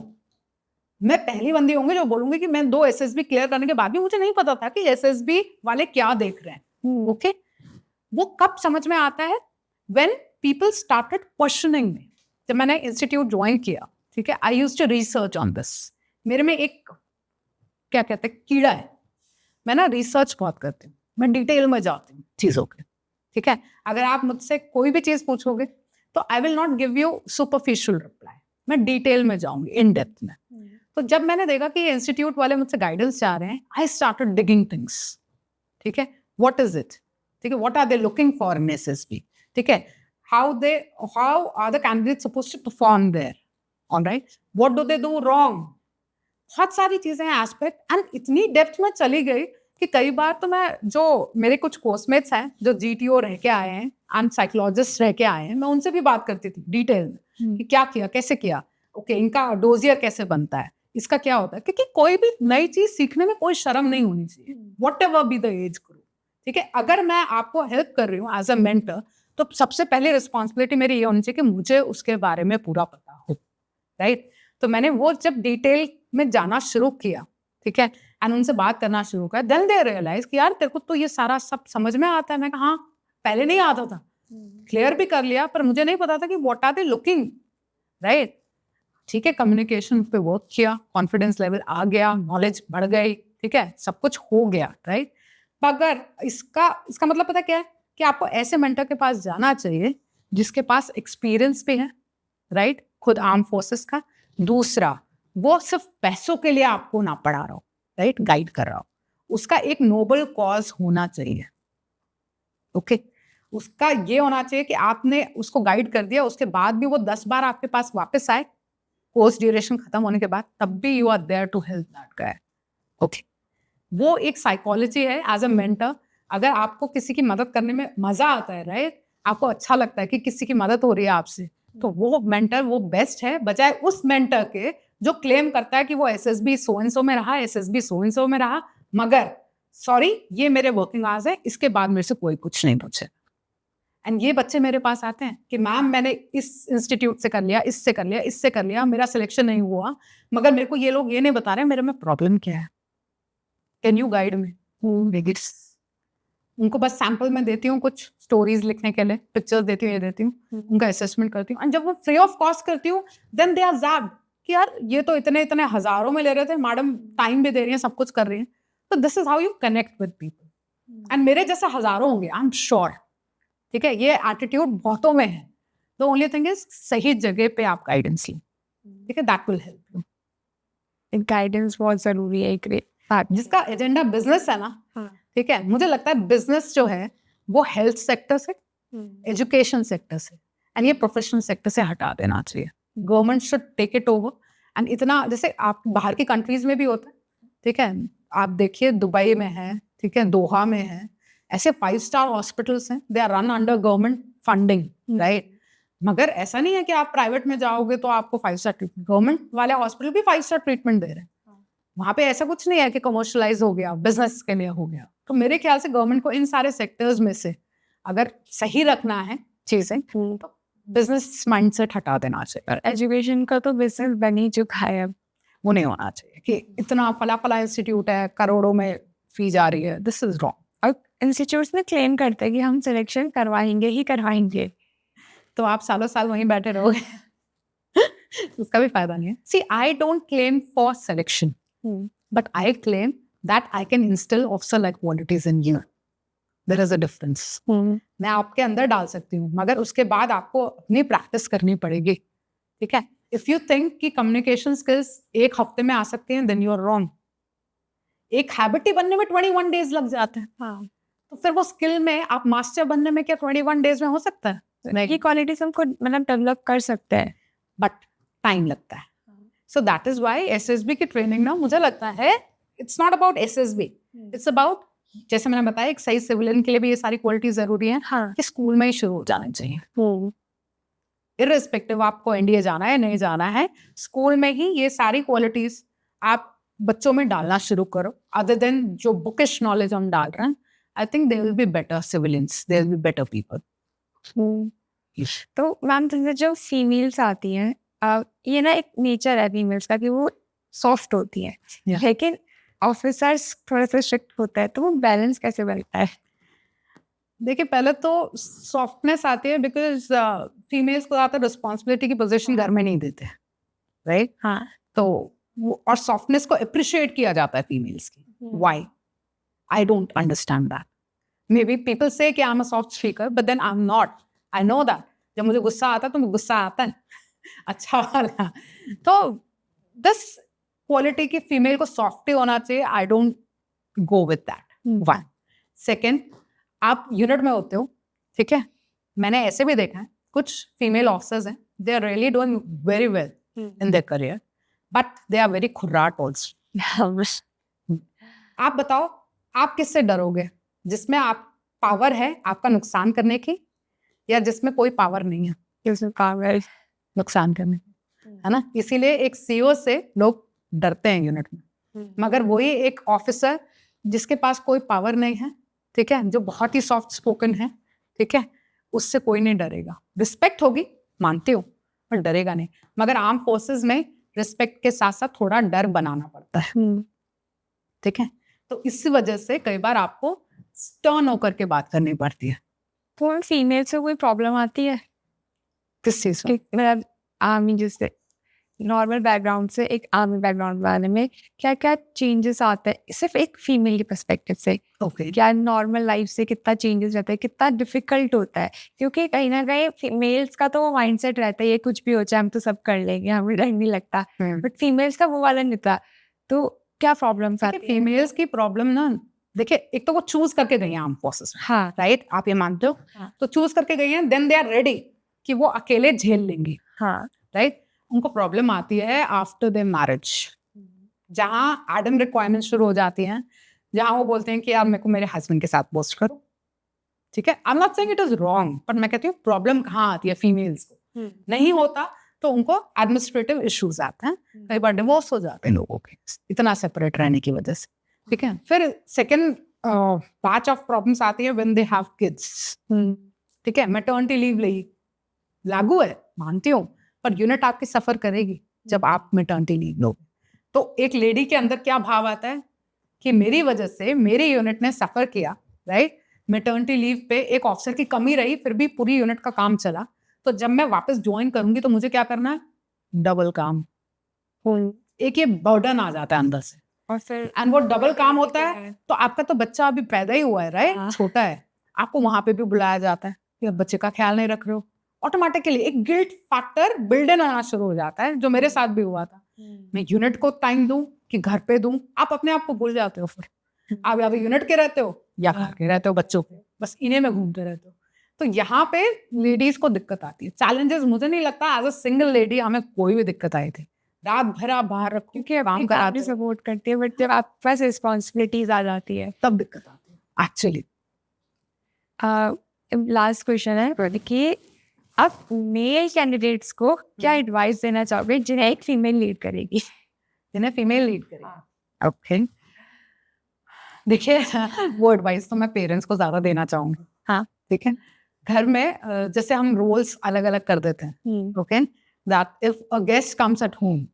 मैं पहली बंदी होंगी जो बोलूंगी कि मैं 2 एसएसबी क्लियर करने के बाद भी मुझे नहीं पता था कि एसएसबी वाले क्या देख रहे हैं, ओके। वो कब समझ में आता है, when people started questioning me. जब मैंने इंस्टीट्यूट ज्वाइन किया, ठीक है, I used to research on this. मेरे में एक क्या कहते हैं कीड़ा है, मैं ना रिसर्च बहुत करती हूँ, मैं डिटेल में जाती हूँ चीजों के, ठीक है। अगर आप मुझसे कोई भी चीज पूछोगे तो आई will not give you superficial reply, मैं डिटेल में जाऊंगी, इन डेप्थ में। तो जब मैंने देखा कि इंस्टीट्यूट वाले मुझसे गाइडेंस चाह रहे हैं, आई स्टार्टेड डिगिंग थिंग्स, ठीक है, व्हाट इज इट, ठीक है, what are they looking for in SSB, ठीक है, how are the candidate supposed to perform there, alright, what do they do wrong, बहुत सारी चीजें हैं एस्पेक्ट। एंड इतनी डेप्थ में चली गई कि कई बार तो मैं, जो मेरे कुछ कोर्समेट्स हैं जो जीटीओ रह के आए हैं एंड साइकोलॉजिस्ट रह के आए हैं, मैं उनसे भी बात करती थी डिटेल में कि क्या किया, कैसे किया, ओके, इनका डोजियर कैसे बनता है, इसका क्या होता है, क्योंकि कोई भी नई चीज सीखने में कोई शर्म नहीं होनी चाहिए, what ever be the age group, ठीक है। अगर मैं आपको हेल्प कर रही हूँ एज अ मेंटर, तो सबसे पहले रिस्पॉन्सिबिलिटी मेरी ये होनी चाहिए कि मुझे उसके बारे में पूरा पता हो, राइट। तो मैंने वो जब डिटेल में जाना शुरू किया, ठीक है, एंड उनसे बात करना शुरू किया, देन दे रियलाइज कि यार तेरे को तो ये सारा सब समझ में आता है। मैं कहा हाँ, पहले नहीं आता था, क्लियर भी कर लिया, पर मुझे नहीं पता था कि what are they looking, right, ठीक है। कम्युनिकेशन पे वर्क किया, कॉन्फिडेंस लेवल आ गया, नॉलेज बढ़ गई, ठीक है, सब कुछ हो गया, राइट। मगर इसका मतलब पता क्या है कि आपको ऐसे मेंटर के पास जाना चाहिए जिसके पास एक्सपीरियंस भी है, राइट, खुद आर्म फोर्सेस का। दूसरा, वो सिर्फ पैसों के लिए आपको ना पढ़ा रहा हो, राइट, गाइड कर रहा हूँ, उसका एक नोबल कॉज होना चाहिए। ओके, उसका ये होना चाहिए कि आपने उसको गाइड कर दिया, उसके बाद भी वो 10 बार आपके पास वापस आए कोर्स ड्यूरेशन खत्म होने के बाद, तब भी you are there to help that guy. Okay, वो एक साइकोलॉजी है एज अ मेंटर। अगर आपको किसी की मदद करने में मजा आता है, राइट, आपको अच्छा लगता है कि किसी की मदद हो रही है आपसे, तो वो मेंटर वो बेस्ट है, बजाय उस मेंटर के जो क्लेम करता है कि वो एसएसबी सो एंड सो में रहा, एसएसबी सो एंड सो में रहा, मगर सॉरी ये मेरे वर्किंग आवर्स है, इसके बाद मेरे से कोई कुछ नहीं पूछे। एंड ये बच्चे मेरे पास आते हैं कि मैम मैंने इस इंस्टीट्यूट से कर लिया, इससे कर लिया, इससे कर लिया, मेरा सिलेक्शन नहीं हुआ, मगर मेरे को ये लोग ये नहीं बता रहे मेरे में प्रॉब्लम क्या है, कैन यू गाइड मी। उनको बस सैंपल में देती हूँ कुछ स्टोरीज लिखने के लिए, पिक्चर्स देती हूँ, ये देती हूँ, उनका असेसमेंट करती हूँ, एंड जब वो फ्री ऑफ कॉस्ट करती हूँ देन दे आर ज़ैब्ड कि यार ये तो इतने इतने हजारों में ले रहे थे, मैडम टाइम भी दे रही हैं, सब कुछ कर रही हैं। तो this is how you connect with people, and मेरे जैसे हजारों होंगे, आई एम श्योर। ठीक है, ये एटीट्यूड बहुतों में है। द ओनली थिंग इज सही जगह पे आप गाइडेंस लें, ठीक है, that will help you. Guidance बहुत जरूरी है। एक जिसका एजेंडा बिजनेस है ना, ठीक है, मुझे लगता है बिजनेस जो है वो हेल्थ सेक्टर से, एजुकेशन सेक्टर से एंड ये प्रोफेशनल सेक्टर से हटा देना चाहिए। Government should take it over. And इतना जैसे आप बाहर की कंट्रीज में भी होता है, ठीक है, आप देखिए दुबई में है, ठीक है, दोहा में है, ऐसे 5 स्टार हॉस्पिटल्स हैं, they are run under government funding, right. मगर ऐसा नहीं है कि आप प्राइवेट में जाओगे तो आपको 5 स्टार ट्रीटमेंट, गवर्नमेंट वाले हॉस्पिटल भी 5 स्टार ट्रीटमेंट दे रहे हैं। वहां पे ऐसा कुछ नहीं है कि कमर्शलाइज हो गया, बिजनेस के लिए हो गया। तो मेरे ख्याल से गवर्नमेंट को इन सारे सेक्टर्स में से अगर सही रखना है चीजें, तो बिजनेस माइंडसेट हटा देना चाहिए। एजुकेशन का तो बिजनेस बन ही चुका है अब। वो नहीं होना चाहिए कि इतना फला फला इंस्टीट्यूट है, करोड़ों में फी जा रही है, दिस इज रॉन्ग। और इंस्टीट्यूट्स में क्लेम करते हैं कि हम सिलेक्शन करवाएंगे ही करवाएंगे, तो आप सालों साल वहीं बैठे रहोगे उसका भी फायदा नहीं है। See I don't claim for selection, but I claim that I can instill officer-like qualities in you. There is a difference. मैं आपके अंदर डाल सकती हूँ, मगर उसके बाद आपको अपनी प्रैक्टिस करनी पड़ेगी, ठीक है। If you think कि communication skills एक हफ्ते में आ सकते हैं, then you are wrong. एक हैबिट ही बनने में 21 days लग जाते हैं। तो फिर वो स्किल में आप मास्टर बनने में क्या 21 days में हो सकता है? ये क्वालिटीज हमको मतलब डेवलप कर सकते हैं, बट टाइम लगता है। So that is why SSB की ट्रेनिंग ना, मुझे लगता है it's not about SSB, it's about, जैसे मैंने बताया, एक सही सिविलियन के लिए भी ये सारी क्वालिटी जरूरी है, कि स्कूल में ही शुरू हो जाना चाहिए। इररिस्पेक्टिव आपको एनडीए जाना है नहीं जाना है, स्कूल में ही ये सारी क्वालिटीज आप बच्चों में डालना शुरू करो। अदर देन जो बुकिश नॉलेज हम डाल रहे हैं, I think there will be better civilians, there will be better people. तो मैम जैसे जो फीमेल्स आती हैं, ये ना एक नेचर है फीमेल्स का कि वो सॉफ्ट होती है, लेकिन ऑफिसर्स थोड़े से स्ट्रिक्ट होता है, तो वो बैलेंस कैसे बनता है? देखिए, पहले तो सॉफ्टनेस आती है बिकॉज फीमेल्स को ज़्यादा रिस्पॉन्सिबिलिटी की पोजीशन घर में नहीं देते, राइट। हाँ, तो वो और सॉफ्टनेस को अप्रिशिएट किया जाता है फीमेल्स की। Why? I don't understand that. Maybe people से कि I am a soft speaker, but then I am not. I know that जब मुझे गुस्सा आता है तो मुझे गुस्सा आता है अच्छा वाला। तो दिस क्वालिटी की फीमेल को सॉफ्ट ही होना चाहिए। I don't go with that. One. Second, आप यूनिट में होते हो, ठीक है, मैंने ऐसे भी देखा है कुछ फीमेल ऑफिसर्स हैं, they are really doing very well in their career, but they are very खुर्राट ऑल्सो। आप बताओ, आप किससे डरोगे? जिसमें आप पावर है आपका नुकसान करने की, या जिसमें कोई पावर नहीं है जिसमें पावर नुकसान करने की, है ना। इसीलिए एक सीईओ से लोग डरते हैं यूनिट में, मगर वही एक ऑफिसर जिसके पास कोई पावर नहीं है, ठीक है, जो बहुत ही सॉफ्ट स्पोकन है, ठीक है, उससे कोई नहीं डरेगा। रिस्पेक्ट होगी, मानती हूँ, पर डरेगा नहीं। मगर आर्म फोर्सेस में रिस्पेक्ट के साथ साथ थोड़ा डर बनाना पड़ता है, ठीक है। तो इसी वजह से कई बार आपको स्टर्न होकर के बात करनी पड़ती है। तो फीमेल से कोई प्रॉब्लम आती है किस चीज में? मतलब आर्मी जैसे नॉर्मल बैकग्राउंड से एक आर्मी बैकग्राउंड वाले में क्या क्या चेंजेस आते हैं, सिर्फ एक फीमेल के पर्सपेक्टिव से? ओके, क्या नॉर्मल लाइफ से कितना चेंजेस रहता है, कितना डिफिकल्ट होता है? क्योंकि कहीं ना कहीं फीमेल्स का तो वो माइंडसेट रहता है, ये कुछ भी हो जाए हम तो सब कर लेंगे, हमें डर नहीं लगता, बट फीमेल्स का वो वाला नहीं था। तो क्या प्रॉब्लम्स आती है? फीमेल्स की प्रॉब्लम ना, देखिए एक तो वो चूज करके गई हैं आर्म फोर्सेस, हाँ राइट, आप ये मानते हो? हाँ। तो चूज करके गई हैं, देन दे आर रेडी कि वो अकेले झेल लेंगी, हाँ राइट। उनको प्रॉब्लम आती है आफ्टर देयर मैरिज, जहाँ एडम रिक्वायरमेंट शुरू हो जाती हैं, जहाँ वो बोलते हैं कि यार मेरे को मेरे हस्बैंड के साथ पोस्ट करो, ठीक है। आई am not saying it is wrong, पर मैं कहती हूँ प्रॉब्लम कहाँ आती है फीमेल्स को, नहीं होता तो उनको एडमिनिस्ट्रेटिव इश्यूज आते हैं, कई बार डिवोर्स हो जाते हैं लोगों के इतना सेपरेट रहने की वजह से, ठीक है। फिर सेकेंड बैच ऑफ प्रॉब्लम्स आती है व्हेन दे हैव किड्स, ठीक है। मैटरनिटी लीव लागू है, मानती हूँ, पर यूनिट आपकी सफर करेगी जब आप मैटरनिटी लीव लोगे। तो एक लेडी के अंदर क्या भाव आता है कि मेरी वजह से मेरे यूनिट ने सफर किया, राइट। मैटरनिटी लीव पे एक ऑफिसर की कमी रही, फिर भी पूरी यूनिट का काम चला, तो जब मैं वापस ज्वाइन करूंगी तो मुझे क्या करना है, डबल काम। एक ये बर्डन आ जाता है अंदर से, और फिर एंड वो डबल काम होता है। तो आपका तो बच्चा अभी पैदा ही हुआ है, राइट, हाँ। छोटा है, आपको वहां पे भी बुलाया जाता है कि अब बच्चे का ख्याल नहीं रख रहे हो, ऑटोमेटिकली एक गिल्ट फैक्टर बिल्ड इन आना शुरू हो जाता है, जो मेरे साथ भी हुआ था। मैं यूनिट को टाइम दूं कि घर पे दूं, आप अपने आप को भूल जाते हो, फिर आप या यूनिट के रहते हो या घर के रहते हो, बच्चों के बस इन्हें में घूमते रहते हो। तो यहाँ पे लेडीज को दिक्कत आती है। चैलेंजेस मुझे नहीं लगता एज अ सिंगल लेडी हमें कोई भी दिक्कत आई थी, रात भर आप बाहर रखो क्योंकि काम कराते हो, सपोर्ट करती है, बट जब आपके पास रिस्पॉन्सिबिलिटीज आ जाती है तब दिक्कत आती है एक्चुअली। लास्ट क्वेश्चन है कि आप मेल कैंडिडेट्स को क्या एडवाइस देना चाहोगे जिन्हें एक फीमेल लीड करेगी? जिन्हें फीमेल लीड करेगी, ओके। देखिए वो एडवाइस तो मैं पेरेंट्स को ज्यादा देना चाहूंगी, हाँ ठीक है। घर में जैसे हम रोल्स अलग अलग कर देते हैं, okay, that if a guest comes at home,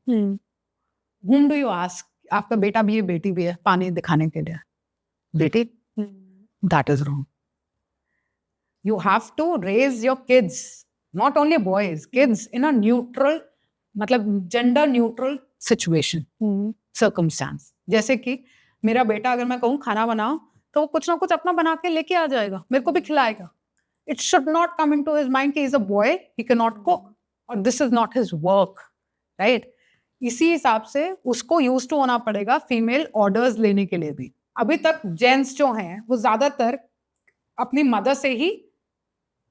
whom do you ask? आपका बेटा भी है बेटी भी है, पानी दिखाने के लिए बेटी, that is wrong. You have to raise your kids, not only boys, kids in a neutral, मतलब gender neutral situation, circumstance. जैसे कि मेरा बेटा अगर मैं कहूँ खाना बनाओ तो वो कुछ ना कुछ अपना बना के लेके आ जाएगा, मेरे को भी खिलाएगा. It should not come into his mind कि he is a boy, he cannot cook, or this is not his work, right? इसी हिसाब से उसको यूज टू होना पड़ेगा फीमेल ऑर्डर्स लेने के लिए भी. अभी तक जेंट्स जो हैं वो ज्यादातर अपनी मदर से ही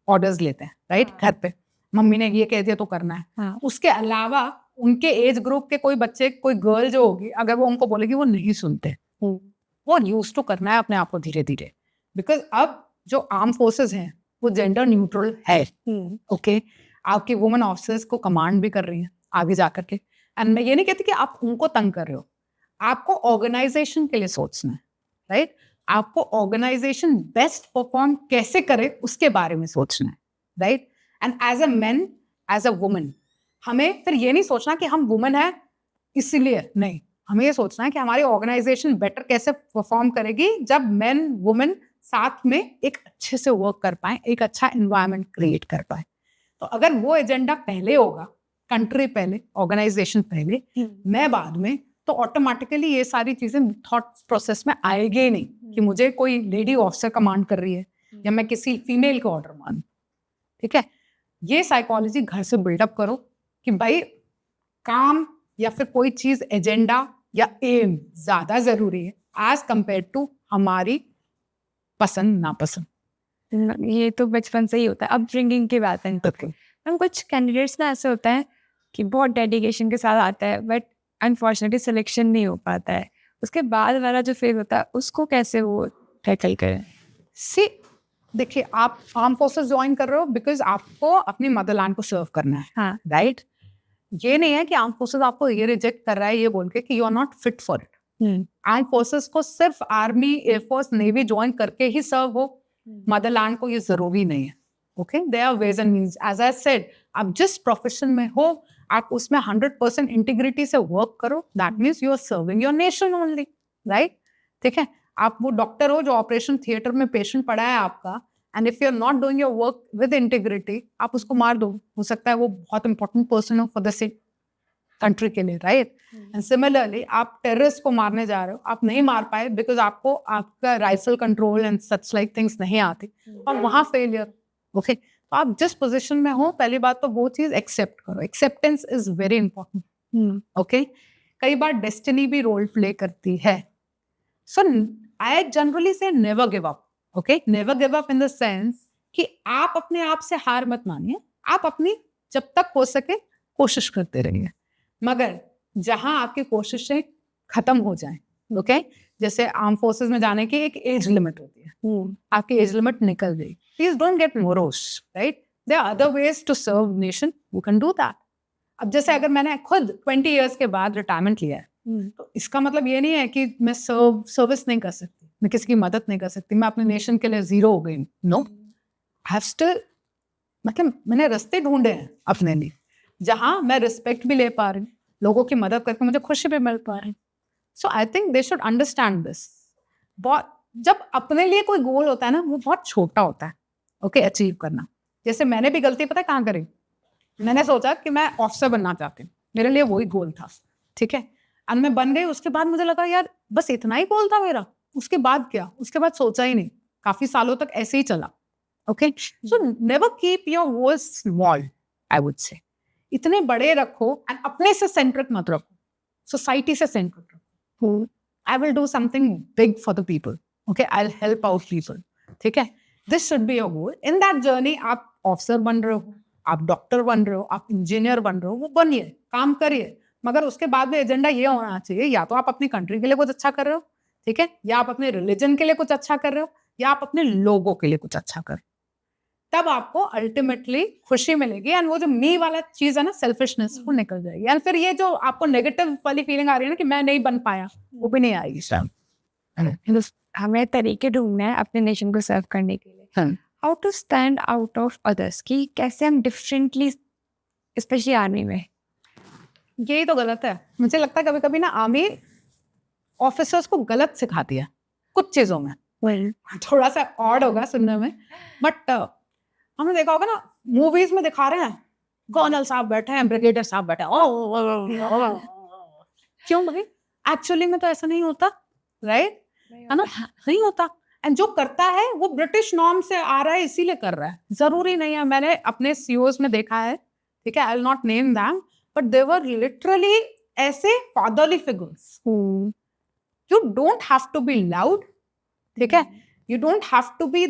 ऑर्डर्स लेते हैं, राइट, घर पे मम्मी ने ये कह दिया तो करना है. हाँ. उसके अलावा उनके एज ग्रुप के कोई बच्चे, कोई गर्ल जो होगी, अगर वो उनको बोलेगी वो नहीं सुनते. वो यूज टू करना है अपने आप को धीरे धीरे, बिकॉज अब जो आर्म फोर्सेस हैं वो जेंडर न्यूट्रल है. ओके, आपकी वुमेन ऑफिसर्स को कमांड भी कर रही हैं आगे जाकर के. एंड मैं ये नहीं कहती कि आप उनको तंग कर रहे हो, आपको ऑर्गेनाइजेशन के लिए सोचना है, राइट. आपको ऑर्गेनाइजेशन बेस्ट परफॉर्म कैसे करे उसके बारे में सोचना है, right. And as a man, as a women, हमें फिर ये नहीं सोचना कि हम वुमेन है इसीलिए, नहीं. हमें ये सोचना है कि हमारी ऑर्गेनाइजेशन बेटर कैसे परफॉर्म करेगी जब मेन वुमेन साथ में एक अच्छे से वर्क कर पाए, एक अच्छा एनवायरनमेंट क्रिएट कर पाए. तो अगर वो एजेंडा पहले होगा, कंट्री पहले, ऑर्गेनाइजेशन पहले, मैं बाद में, तो ऑटोमेटिकली ये सारी चीजें थॉट प्रोसेस में आएगी ही नहीं कि मुझे कोई लेडी ऑफिसर कमांड कर रही है या मैं किसी फीमेल को ऑर्डर मानूं. ठीक है, ये साइकोलॉजी घर से बिल्डअप करो कि भाई काम या फिर कोई चीज एजेंडा या एम ज्यादा जरूरी है एज कंपेयर टू हमारी पसंद नापसंद. ये तो बचपन से ही होता है, अपब्रिंगिंग की बात है. हम कुछ कैंडिडेट्स ना ऐसे होता है कि बहुत डेडिकेशन के साथ आता है बट अनफॉर्चुनेटली सिलेक्शन नहीं हो पाता है. उसके बाद वाला जो फेज होता है उसको कैसे वो टैकल करें? सी देखिए, आप आर्म फोर्सेस ज्वाइन कर रहे हो बिकॉज आपको अपनी मदरलैंड को सर्व करना है, हाँ, राइट. ये नहीं है कि आर्म फोर्सेस आपको ये रिजेक्ट कर रहा है ये बोल के कि you are not fit for it. Arm forces को सिर्फ आर्मी, एयरफोर्स, नेवी ज्वाइन करके ही सर्व हो, मदरलैंड को ये जरूरी नहीं है. Okay, there are ways and means. As I said, आप जिस प्रोफेशन में हो आप उसमें 100% इंटीग्रिटी से वर्क करो. That means you are serving your nation only, right. ठीक है, आप वो डॉक्टर हो जो ऑपरेशन थिएटर में पेशेंट पड़ा है आपका, and if you are not doing your work with integrity, आप उसको मार दो. हो सकता है वो बहुत इंपॉर्टेंट पर्सन हो फॉर द सिटी, कंट्री के लिए, राइट. एंड सिमिलरली आप टेररिस्ट को मारने जा रहे हो, आप नहीं मार पाए बिकॉज आपको आपका rifle control and such like things नहीं आती, और वहां फेलियर. ओके, तो आप जिस पोजीशन में हो, पहली बात तो वो चीज एक्सेप्ट करो. Acceptance is very important. Okay, कई बार डेस्टिनी भी रोल प्ले करती है. सो आई जनरली से never give up. Okay, never give up in the sense कि आप अपने आप से हार मत मानिए. आप अपनी जब तक हो सके कोशिश करते रहिए, मगर जहां आपकी कोशिशें खत्म हो जाएं, ओके, जैसे आर्म फोर्सेस में जाने की एक एज लिमिट होती है, आपकी एज लिमिट निकल गई, please don't get morose, right? There are other ways to serve nation, you can do that. अब जैसे अगर मैंने खुद 20 इयर्स के बाद रिटायरमेंट लिया है, तो इसका मतलब ये नहीं है कि मैं सर्विस नहीं कर सकती, मैं किसी की मदद नहीं कर सकती, मैं अपने नेशन के लिए जीरो हो गई. नो, आई हैव स्टिल, मतलब मैंने रास्ते ढूंढे हैं अपने लिए जहां मैं रिस्पेक्ट भी ले पा रही हूँ, लोगों की मदद करके मुझे खुशी भी मिल पा रही. So I think they should understand this. बहुत जब अपने लिए कोई गोल होता है ना, वो बहुत छोटा होता है, ओके, अचीव करना. जैसे मैंने भी गलती पता है कहाँ करी. मैंने सोचा कि मैं ऑफिसर बनना चाहती हूँ, मेरे लिए वही गोल था, ठीक है, और मैं बन गई. उसके बाद मुझे लगा यार बस इतना ही गोल था मेरा, उसके बाद क्या, उसके बाद सोचा ही नहीं. काफी सालों तक ऐसे ही चला. Okay, so never keep your goals small, I would say. इतने बड़े रखो एंड अपने से सेंट्रिक मत रखो, सोसाइटी से सेंट्रिक रखो. I will do something big for the people, okay, I will help out people, ठीक है. This should be your goal. In that journey आप ऑफिसर बन रहे हो, आप डॉक्टर बन रहे हो, आप इंजीनियर बन रहे हो, वो बनिए, काम करिए, मगर उसके बाद में एजेंडा ये होना चाहिए, या तो आप अपनी कंट्री के लिए कुछ अच्छा कर रहे हो, ठीक है, या आप अपने रिलीजन के लिए कुछ अच्छा कर रहे हो, या आप अपने लोगों के लिए कुछ अच्छा कर रहे हो. तब आपको अल्टीमेटली खुशी मिलेगी एंड वो जो मी वाला चीज है ना, सेल्फिशनेस, वो निकल जाएगी. एंड फिर ये जो आपको नेगेटिव वाली फीलिंग आ रही है ना कि मैं नहीं बन पाया, वो भी नहीं आएगी. हमें तरीके ढूंढने हैं अपने नेशन को सर्व करने के लिए. How to stand out of others, कि कैसे हम डिफरेंटली, स्पेशली आर्मी में. यही तो गलत है. मुझे लगता है कभी कभी ना आर्मी ऑफिसर्स को गलत सिखाती है कुछ चीजों में. थोड़ा सा ऑड होगा सुनने में, बट हमने देखा होगा ना, मूवीज में दिखा रहे हैं कर्नल साहब बैठे हैं, ब्रिगेडियर साहब बैठे हैं, क्यों भाई? एक्चुअली में तो ऐसा नहीं होता, राइट? है ना, नहीं होता. एंड जो करता है वो ब्रिटिश नॉर्म से आ रहा है, इसीलिए कर रहा है, जरूरी नहीं है. मैंने अपने सीओज में देखा है, ठीक है, I will not name them, but they were literally ऐसे fatherly figures. You don't have to be loud, ठीक है, you don't have to be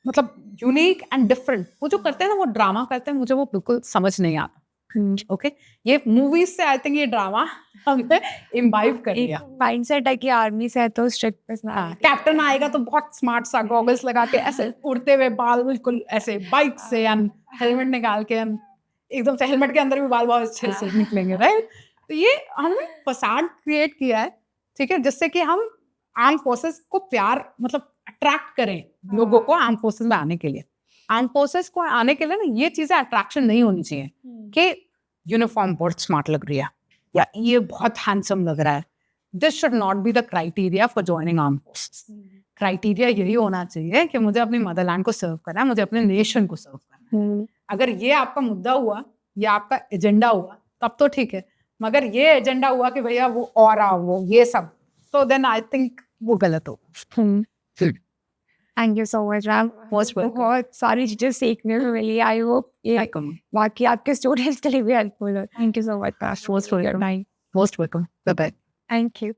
मतलब यूनिक एंड डिफरेंट. वो जो करते हैं ना, वो ड्रामा करते हैं, मुझे वो बिल्कुल समझ नहीं आता. ओके, ये मूवीज से आई थिंक ये ड्रामा हमने इम्बाइब कर लिया. माइंडसेट है कि आर्मी से है तो स्ट्रिक्ट पर्सनालिटी. कैप्टन आएगा तो बहुत स्मार्ट सा गॉगल्स लगा के ऐसे उड़ते हुए बाल बिल्कुल ऐसे बाइक से, एंड हेलमेट निकाल के, एकदम से हेलमेट के अंदर भी बाल बहुत अच्छे से निकलेंगे, राइट? तो ये हमने फसाड क्रिएट किया है, ठीक है, जिससे कि हम आर्म फोर्सेस को प्यार, मतलब अट्रैक्ट करें लोगों को आर्म फोर्सेस में आने के लिए. आर्म फोर्सेस को आने के लिए ना ये चीजें अट्रैक्शन नहीं होनी चाहिए कि यूनिफॉर्म बहुत स्मार्ट लग रही है या ये बहुत हैंडसम लग रहा है. This should not be the criteria for joining arm forces. Criteria यही होना चाहिए कि मुझे अपनी मदरलैंड को सर्व करना है, मुझे अपने नेशन को सर्व करना है. अगर ये आपका मुद्दा हुआ या आपका एजेंडा हुआ तब तो ठीक है, मगर ये एजेंडा हुआ कि भैया वो और वो ये सब, तो देन आई थिंक वो गलत हो. Thank you so much ma'am. बहुत सारी चीजें सीखने को मिली. आई होप ये बाकी आपके स्टूडेंट्स के लिए भी हेल्पफुल हो. Thank you so much. Most welcome. Most welcome. Bye bye. Thank you.